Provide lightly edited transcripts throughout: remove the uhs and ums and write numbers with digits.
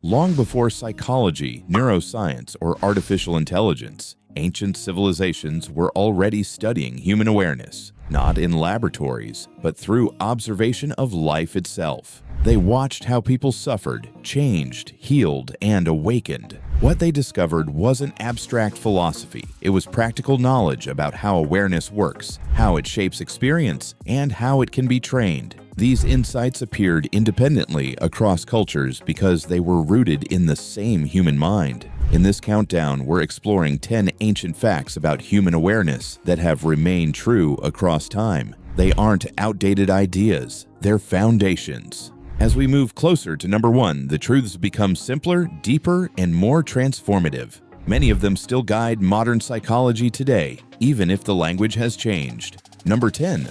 Long before psychology, neuroscience, or artificial intelligence, ancient civilizations were already studying human awareness, not in laboratories, but through observation of life itself. They watched how people suffered, changed, healed, and awakened. What they discovered wasn't abstract philosophy. It was practical knowledge about how awareness works, how it shapes experience, and how it can be trained. These insights appeared independently across cultures because they were rooted in the same human mind. In this countdown, we're exploring 10 ancient facts about human awareness that have remained true across time. They aren't outdated ideas, they're foundations. As we move closer to number 1, the truths become simpler, deeper, and more transformative. Many of them still guide modern psychology today, even if the language has changed. Number 10.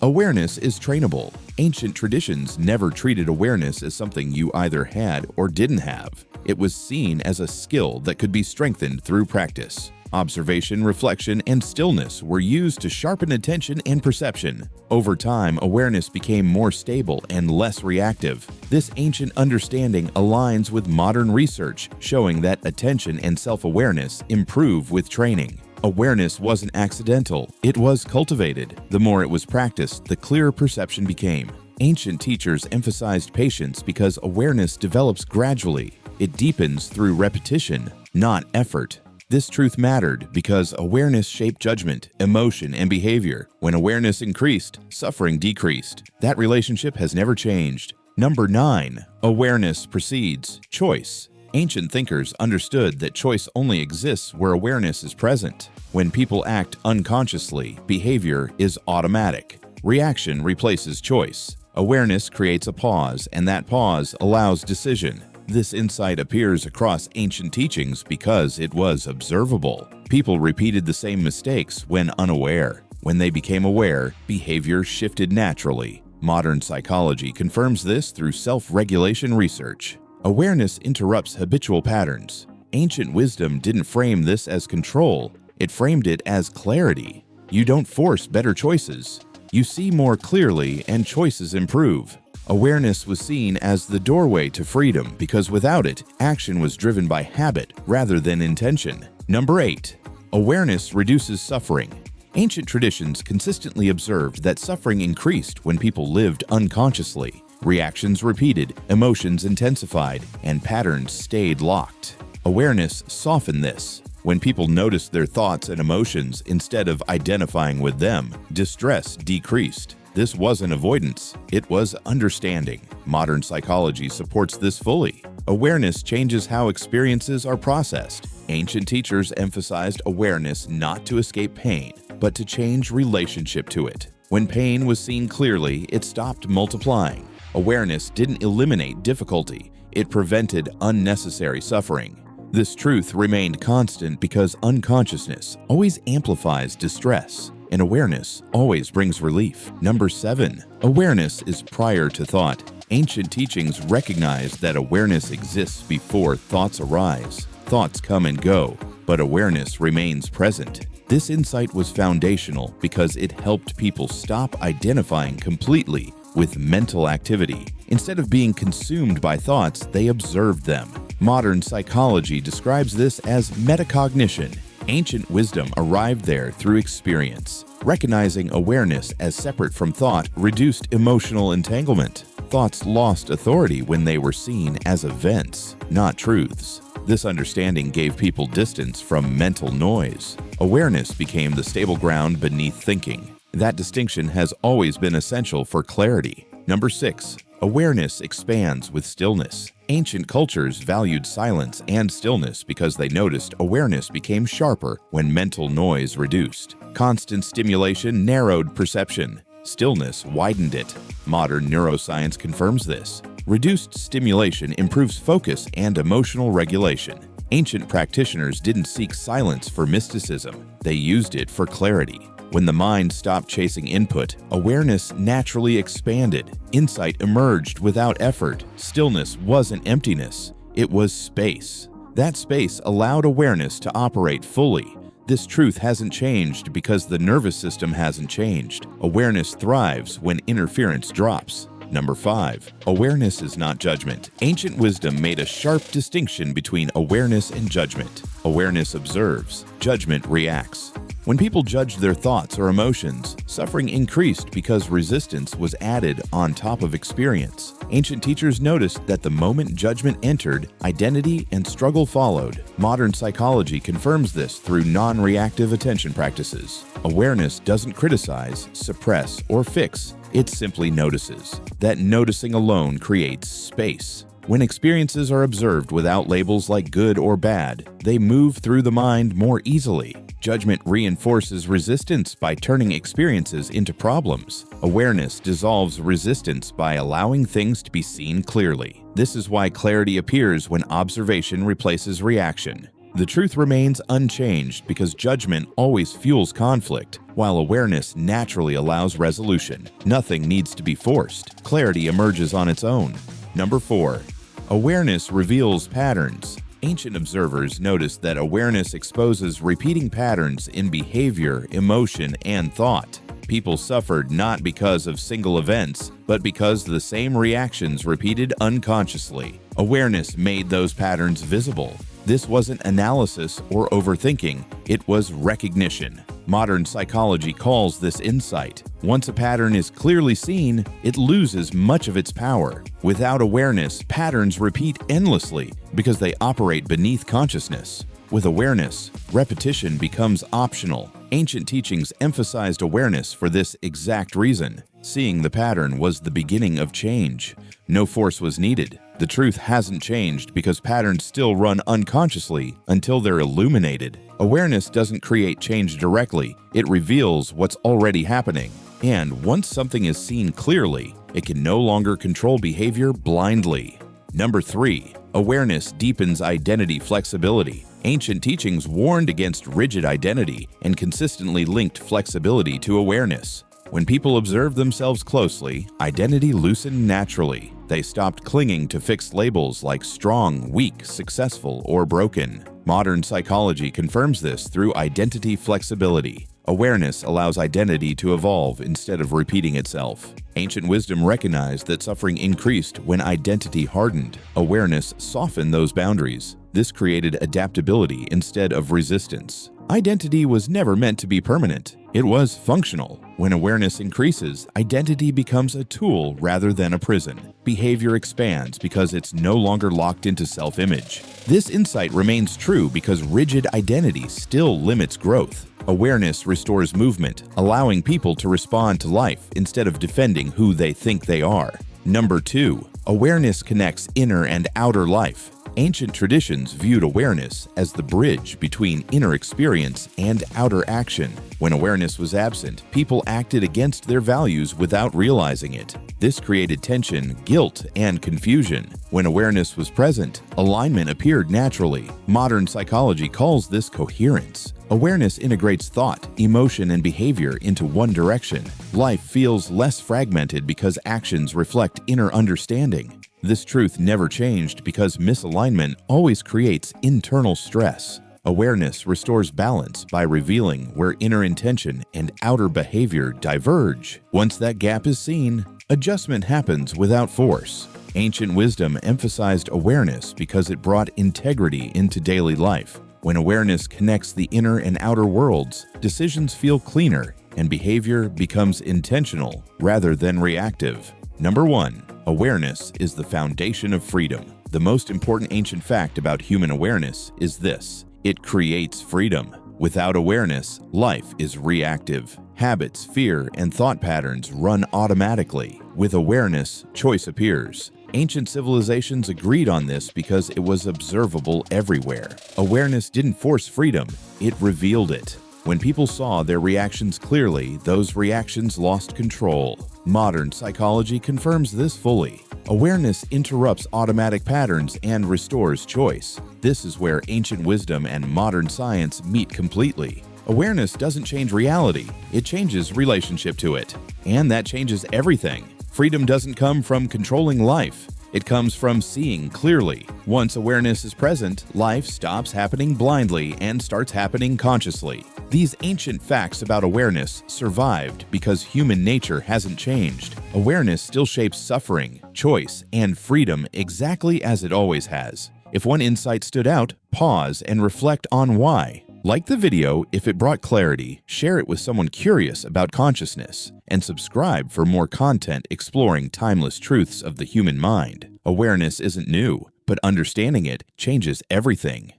Awareness is trainable. Ancient traditions never treated awareness as something you either had or didn't have. It was seen as a skill that could be strengthened through practice. Observation, reflection, and stillness were used to sharpen attention and perception. Over time, awareness became more stable and less reactive. This ancient understanding aligns with modern research, showing that attention and self-awareness improve with training. Awareness wasn't accidental, it was cultivated. The more it was practiced, the clearer perception became. Ancient teachers emphasized patience because awareness develops gradually. It deepens through repetition, not effort. This truth mattered because awareness shaped judgment, emotion, and behavior. When awareness increased, suffering decreased. That relationship has never changed. Number 9. Awareness precedes choice. Ancient thinkers understood that choice only exists where awareness is present. When people act unconsciously, behavior is automatic. Reaction replaces choice. Awareness creates a pause, and that pause allows decision. This insight appears across ancient teachings because it was observable. People repeated the same mistakes when unaware. When they became aware, behavior shifted naturally. Modern psychology confirms this through self-regulation research. Awareness interrupts habitual patterns. Ancient wisdom didn't frame this as control, it framed it as clarity. You don't force better choices. You see more clearly and choices improve. Awareness was seen as the doorway to freedom because without it, action was driven by habit rather than intention. Number 8. Awareness reduces suffering. Ancient traditions consistently observed that suffering increased when people lived unconsciously. Reactions repeated, emotions intensified, and patterns stayed locked. Awareness softened this. When people noticed their thoughts and emotions instead of identifying with them, distress decreased. This wasn't avoidance, it was understanding. Modern psychology supports this fully. Awareness changes how experiences are processed. Ancient teachers emphasized awareness not to escape pain, but to change relationship to it. When pain was seen clearly, it stopped multiplying. Awareness didn't eliminate difficulty, it prevented unnecessary suffering. This truth remained constant because unconsciousness always amplifies distress, and awareness always brings relief. Number 7. Awareness is prior to thought. Ancient teachings recognize that awareness exists before thoughts arise. Thoughts come and go, but awareness remains present. This insight was foundational because it helped people stop identifying completely with mental activity. Instead of being consumed by thoughts, they observed them. Modern psychology describes this as metacognition. Ancient wisdom arrived there through experience. Recognizing awareness as separate from thought reduced emotional entanglement. Thoughts lost authority when they were seen as events, not truths. This understanding gave people distance from mental noise. Awareness became the stable ground beneath thinking. That distinction has always been essential for clarity. Number 6. Awareness expands with stillness. Ancient cultures valued silence and stillness because they noticed awareness became sharper when mental noise reduced. Constant stimulation narrowed perception. Stillness widened it. Modern neuroscience confirms this. Reduced stimulation improves focus and emotional regulation. Ancient practitioners didn't seek silence for mysticism. They used it for clarity. When the mind stopped chasing input, awareness naturally expanded. Insight emerged without effort. Stillness wasn't emptiness, it was space. That space allowed awareness to operate fully. This truth hasn't changed because the nervous system hasn't changed. Awareness thrives when interference drops. Number 5. Awareness is not judgment. Ancient wisdom made a sharp distinction between awareness and judgment. Awareness observes, judgment reacts. When people judged their thoughts or emotions, suffering increased because resistance was added on top of experience. Ancient teachers noticed that the moment judgment entered, identity and struggle followed. Modern psychology confirms this through non-reactive attention practices. Awareness doesn't criticize, suppress, or fix. It simply notices. That noticing alone creates space. When experiences are observed without labels like good or bad, they move through the mind more easily. Judgment reinforces resistance by turning experiences into problems. Awareness dissolves resistance by allowing things to be seen clearly. This is why clarity appears when observation replaces reaction. The truth remains unchanged because judgment always fuels conflict, while awareness naturally allows resolution. Nothing needs to be forced. Clarity emerges on its own. Number 4. Awareness reveals patterns. Ancient observers noticed that awareness exposes repeating patterns in behavior, emotion, and thought. People suffered not because of single events, but because the same reactions repeated unconsciously. Awareness made those patterns visible. This wasn't analysis or overthinking, it was recognition. Modern psychology calls this insight. Once a pattern is clearly seen, it loses much of its power. Without awareness, patterns repeat endlessly because they operate beneath consciousness. With awareness, repetition becomes optional. Ancient teachings emphasized awareness for this exact reason. Seeing the pattern was the beginning of change. No force was needed. The truth hasn't changed because patterns still run unconsciously until they're illuminated. Awareness doesn't create change directly, it reveals what's already happening. And once something is seen clearly, it can no longer control behavior blindly. Number 3. Awareness deepens identity flexibility. Ancient teachings warned against rigid identity and consistently linked flexibility to awareness. When people observed themselves closely, identity loosened naturally. They stopped clinging to fixed labels like strong, weak, successful, or broken. Modern psychology confirms this through identity flexibility. Awareness allows identity to evolve instead of repeating itself. Ancient wisdom recognized that suffering increased when identity hardened. Awareness softened those boundaries. This created adaptability instead of resistance. Identity was never meant to be permanent. It was functional. When awareness increases, identity becomes a tool rather than a prison. Behavior expands because it's no longer locked into self-image. This insight remains true because rigid identity still limits growth. Awareness restores movement, allowing people to respond to life instead of defending who they think they are. Number 2. Awareness connects inner and outer life. Ancient traditions viewed awareness as the bridge between inner experience and outer action. When awareness was absent, people acted against their values without realizing it. This created tension, guilt, and confusion. When awareness was present, alignment appeared naturally. Modern psychology calls this coherence. Awareness integrates thought, emotion, and behavior into one direction. Life feels less fragmented because actions reflect inner understanding. This truth never changed because misalignment always creates internal stress. Awareness restores balance by revealing where inner intention and outer behavior diverge. Once that gap is seen, adjustment happens without force. Ancient wisdom emphasized awareness because it brought integrity into daily life. When awareness connects the inner and outer worlds, decisions feel cleaner and behavior becomes intentional rather than reactive. Number 1. Awareness is the foundation of freedom. The most important ancient fact about human awareness is this: it creates freedom. Without awareness, life is reactive. Habits, fear, and thought patterns run automatically. With awareness, choice appears. Ancient civilizations agreed on this because it was observable everywhere. Awareness didn't force freedom, it revealed it. When people saw their reactions clearly, those reactions lost control. Modern psychology confirms this fully. Awareness interrupts automatic patterns and restores choice. This is where ancient wisdom and modern science meet completely. Awareness doesn't change reality, it changes relationship to it. And that changes everything. Freedom doesn't come from controlling life. It comes from seeing clearly. Once awareness is present, life stops happening blindly and starts happening consciously. These ancient facts about awareness survived because human nature hasn't changed. Awareness still shapes suffering, choice, and freedom exactly as it always has. If one insight stood out, pause and reflect on why. Like the video if it brought clarity, share it with someone curious about consciousness, and subscribe for more content exploring timeless truths of the human mind. Awareness isn't new, but understanding it changes everything.